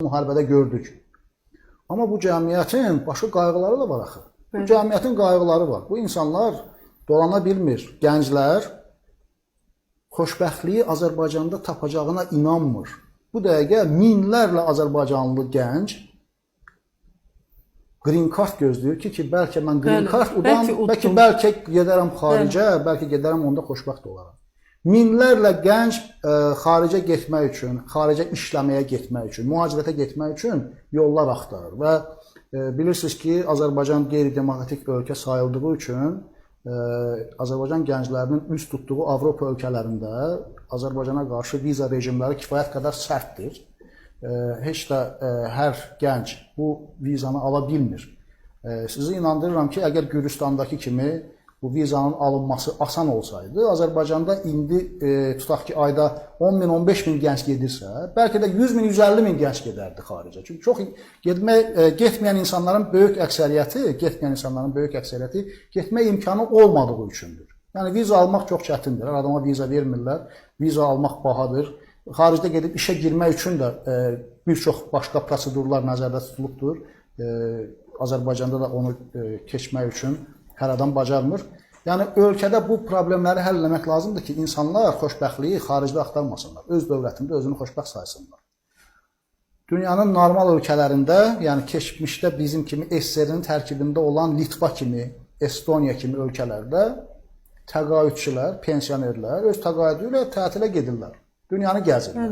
müharibədə gördük. Amma bu cəmiyyətin başqa qayğıları da var axı. Bu cəmiyyətin qayğıları var. Bu insanlar dolana bilmir. Gənclər xoşbəxtliyi Azərbaycanda tapacağına inanmır. Bu dəqiqə minlərlə Azərbaycanlı gənc green card gözləyir ki, bəlkə mən green card udam, bəlkə gedərəm xaricə, bəlkə gedərəm onda xoşbəxt olaram. Minlərlə gənc xaricə getmək üçün, xaricə işləməyə getmək üçün, mühacirətə getmək üçün yollar axtarır və bilirsiniz ki, Azərbaycan qeyri-demokratik ölkə sayıldığı üçün Azərbaycan gənclərinin üz tutduğu Avropa ölkələrində Azərbaycana qarşı viza rejimləri kifayət qədər sərtdir. Heç də hər gənc bu vizanı ala bilmir. Sizi inandırıram ki, əgər Gürcüstandakı kimi bu vizanın alınması asan olsaydı, Azərbaycanda indi tutaq ki, ayda 10 bin, 15 bin gənc gedirsə, bəlkə də 100 bin, 150 min gənc gedərdi xaricə. Çünki çox getməyən insanların böyük əksəriyyəti getmək imkanı olmadığı üçündür. Yəni viza almaq çox çətindir. Hər adama viza vermirlər. Viza almaq bahadır. Xaricdə gedib işə girmək üçün də bir çox başqa prosedurlar nəzərdə tutulubdur. Azərbaycanda da onu keçmək üçün hər adam bacarmır. Yəni ölkədə bu problemləri həll etmək lazımdır ki, insanlar xoşbəxtliyi xaricdə axtarmasınlar. Öz dövlətində özünü xoşbəxt saysınlar. Dünyanın normal ölkələrində, yəni keçmişdə bizim kimi SSR-nin tərkibində olan Litva kimi, Estoniya kimi ölkələrdə təqaüdçülər, pensionerlər öz təqaüdü ilə tətilə gedirlər. Dünyanı gəzirlər.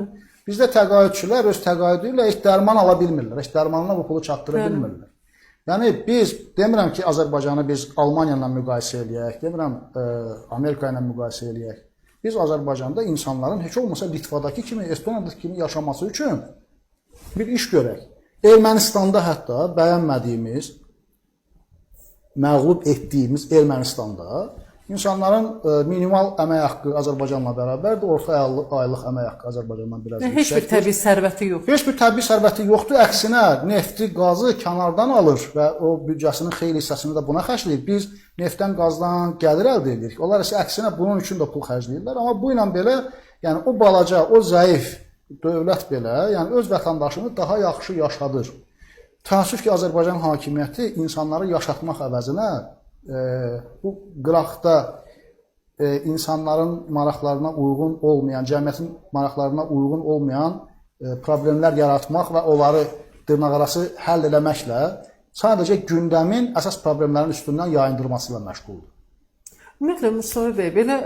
Bizdə təqaüdçülər öz təqaüdü ilə heç dərman ala bilmirlər, heç dərmanına bu pulu çatdıra bilmirlər. Yəni biz demirəm ki, Azərbaycanı biz Almaniya ilə müqayisə eləyək, demirəm Amerika ilə müqayisə eləyək. Biz Azərbaycanda insanların heç olmasa Litvadakı kimi, Estoniyadakı kimi yaşaması üçün bir iş görək. Ermənistanda hətta bəyənmədiyimiz, məğlub etdiyimiz Ermənistanda İnsanların minimal əmək haqqı Azərbaycanla bərabərdir, orta aylıq əmək haqqı Azərbaycandan biraz yüksəkdir. Heç bir təbii sərvəti yoxdur. Heç bir təbii sərvəti yoxdur, əksinə nefti, qazı kənardan alır və o büdcəsinin xeyli hissəsini də buna xərcləyir. Biz neftdən, qazdan gəlir əldə edirik. Onlar isə əksinə bunun üçün də pul xərcləyirlər. Amma bu ilə belə, yəni o balaca, o zəif dövlət belə, yəni öz vətəndaşını daha yaxşı yaşadır. Təəssüf ki, Azərbaycan hakimiyyəti insanları yaşatmaq əvəzinə bu qıraqda insanların maraqlarına uyğun olmayan, cəmiyyətin maraqlarına uyğun olmayan problemlər yaratmaq və onları dırnaqarası həll eləməklə sadəcə gündəmin əsas problemlərin üstündən yayındırması ilə məşğuldur. Ümumiyyətlə, Mustafa bəy, belə